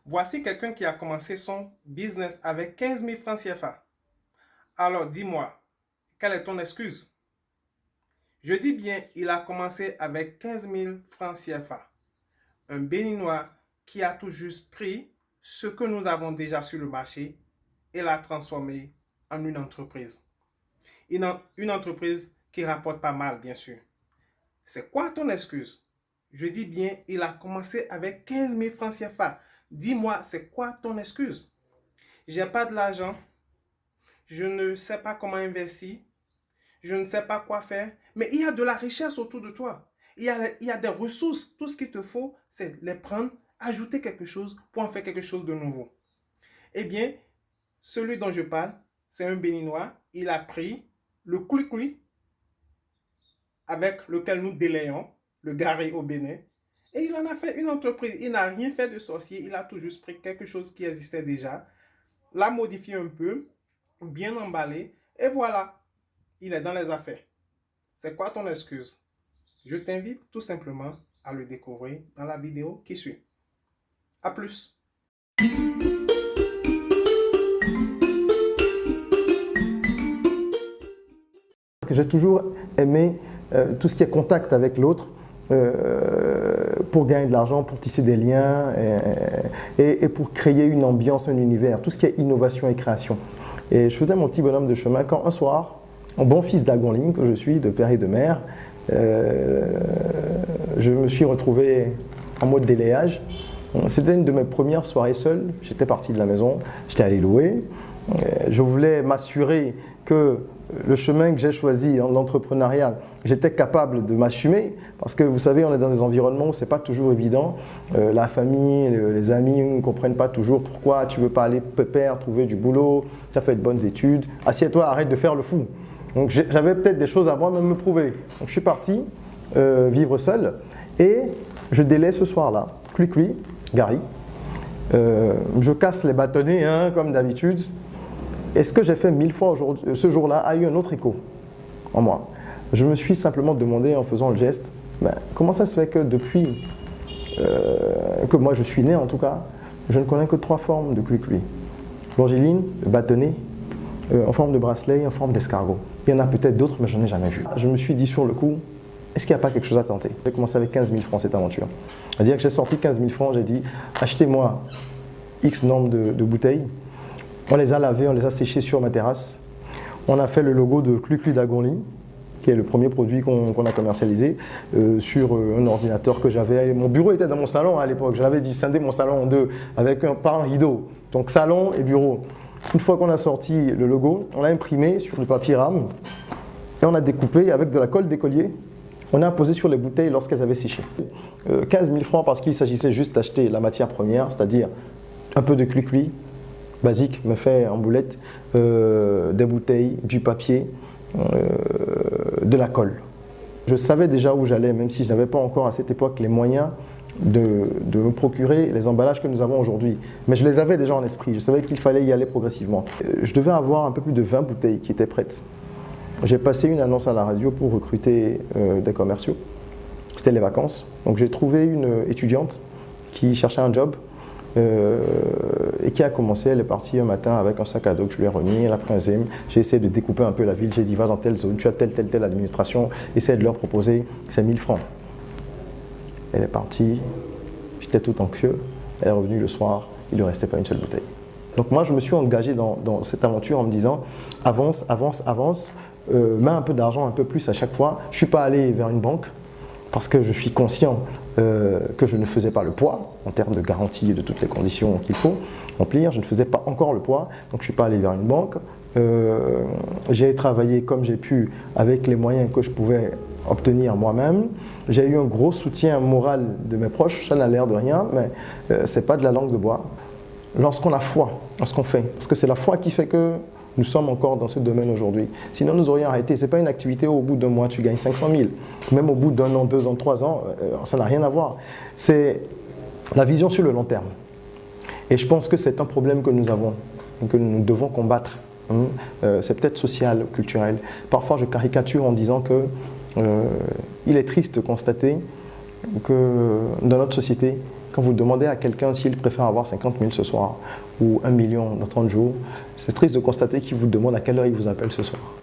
Voici quelqu'un qui a commencé son business avec 15 000 francs CFA. Alors dis-moi, quelle est ton excuse? Je dis bien, il a commencé avec 15 000 francs CFA. Un Béninois qui a tout juste pris ce que nous avons déjà sur le marché et l'a transformé en une entreprise. Une entreprise qui rapporte pas mal, bien sûr. C'est quoi ton excuse? Je dis bien, il a commencé avec 15 000 francs CFA. Dis-moi, c'est quoi ton excuse? J'ai pas de l'argent, je ne sais pas comment investir, je ne sais pas quoi faire, mais il y a de la richesse autour de toi. Il y a des ressources. Tout ce qu'il te faut, c'est les prendre, ajouter quelque chose pour en faire quelque chose de nouveau. Eh bien, celui dont je parle, c'est un Béninois. Il a pris le coulis avec lequel nous délayons le Gari au Bénin. Et il en a fait une entreprise. Il n'a rien fait de sorcier. Il a tout juste pris quelque chose qui existait déjà, l'a modifié un peu, bien emballé. Et voilà, il est dans les affaires. C'est quoi ton excuse? Je t'invite tout simplement à le découvrir dans la vidéo qui suit. A plus! J'ai toujours aimé tout ce qui est contact avec l'autre pour gagner de l'argent, pour tisser des liens et pour créer une ambiance, un univers, tout ce qui est innovation et création. Et je faisais mon petit bonhomme de chemin quand un soir, en bon fils d'Agonline que je suis, de père et de mère, je me suis retrouvé en mode délayage. C'était une de mes premières soirées seul. J'étais parti de la maison, j'étais allé louer. Je voulais m'assurer que le chemin que j'ai choisi dans l'entrepreneuriat, j'étais capable de m'assumer parce que vous savez, on est dans des environnements où ce n'est pas toujours évident. La famille, les amis ne comprennent pas toujours pourquoi tu ne veux pas aller pépère, trouver du boulot, tu as fait de bonnes études. Assieds-toi, arrête de faire le fou. Donc j'avais peut-être des choses à moi-même me prouver. Donc je suis parti vivre seul et je délaie ce soir-là. Cui-cui, Gary. Je casse les bâtonnets hein, comme d'habitude. Et ce que j'ai fait 1000 fois ce jour-là a eu un autre écho en moi. Je me suis simplement demandé en faisant le geste, ben, comment ça se fait que depuis que moi je suis né en tout cas, je ne connais que 3 formes de cui-cui. L'angéline, le bâtonnet, en forme de bracelet, en forme d'escargot. Il y en a peut-être d'autres, mais je n'en ai jamais vu. Je me suis dit sur le coup, est-ce qu'il n'y a pas quelque chose à tenter? J'ai commencé avec 15 000 francs cette aventure. C'est-à-dire que j'ai sorti 15 000 francs, j'ai dit, achetez-moi X nombre de bouteilles. On les a lavés, on les a séchés sur ma terrasse. On a fait le logo de Clu d'Agonly, qui est le premier produit qu'on a commercialisé, sur un ordinateur que j'avais. Mon bureau était dans mon salon à l'époque. J'avais distingué mon salon en deux, avec par un rideau. Donc salon et bureau. Une fois qu'on a sorti le logo, on l'a imprimé sur du papier rame et on a découpé avec de la colle d'écolier. On a posé sur les bouteilles lorsqu'elles avaient séché. 15 000 francs parce qu'il s'agissait juste d'acheter la matière première, c'est-à-dire un peu de cui-cui, basique, me fait en boulette, des bouteilles, du papier, de la colle. Je savais déjà où j'allais, même si je n'avais pas encore à cette époque les moyens de me procurer les emballages que nous avons aujourd'hui. Mais je les avais déjà en esprit, je savais qu'il fallait y aller progressivement. Je devais avoir un peu plus de 20 bouteilles qui étaient prêtes. J'ai passé une annonce à la radio pour recruter des commerciaux. C'était les vacances. Donc j'ai trouvé une étudiante qui cherchait un job. Et qui a commencé, elle est partie un matin avec un sac à dos que je lui ai remis, elle a pris un zème, j'ai essayé de découper un peu la ville, j'ai dit va dans telle zone, tu as telle administration, essaie de leur proposer ces 1000 francs. Elle est partie, j'étais tout anxieux, elle est revenue le soir, il ne lui restait pas une seule bouteille. Donc moi je me suis engagé dans cette aventure en me disant avance, avance, avance, mets un peu d'argent, un peu plus à chaque fois, je ne suis pas allé vers une banque, parce que je suis conscient que je ne faisais pas le poids en termes de garantie et de toutes les conditions qu'il faut remplir. Je ne faisais pas encore le poids, donc je ne suis pas allé vers une banque. J'ai travaillé comme j'ai pu avec les moyens que je pouvais obtenir moi-même. J'ai eu un gros soutien moral de mes proches, ça n'a l'air de rien, mais ce n'est pas de la langue de bois. Lorsqu'on a foi en ce qu'on fait, parce que c'est la foi qui fait que nous sommes encore dans ce domaine aujourd'hui. Sinon, nous aurions arrêté. Ce n'est pas une activité où au bout d'un mois, tu gagnes 500 000. Même au bout d'un an, 2 ans, 3 ans, ça n'a rien à voir. C'est la vision sur le long terme. Et je pense que c'est un problème que nous avons et que nous devons combattre. C'est peut-être social, culturel. Parfois, je caricature en disant qu'il est triste de constater que dans notre société, Quand vous demandez à quelqu'un s'il préfère avoir 50 000 ce soir ou 1 million dans 30 jours, c'est triste de constater qu'il vous demande à quelle heure il vous appelle ce soir.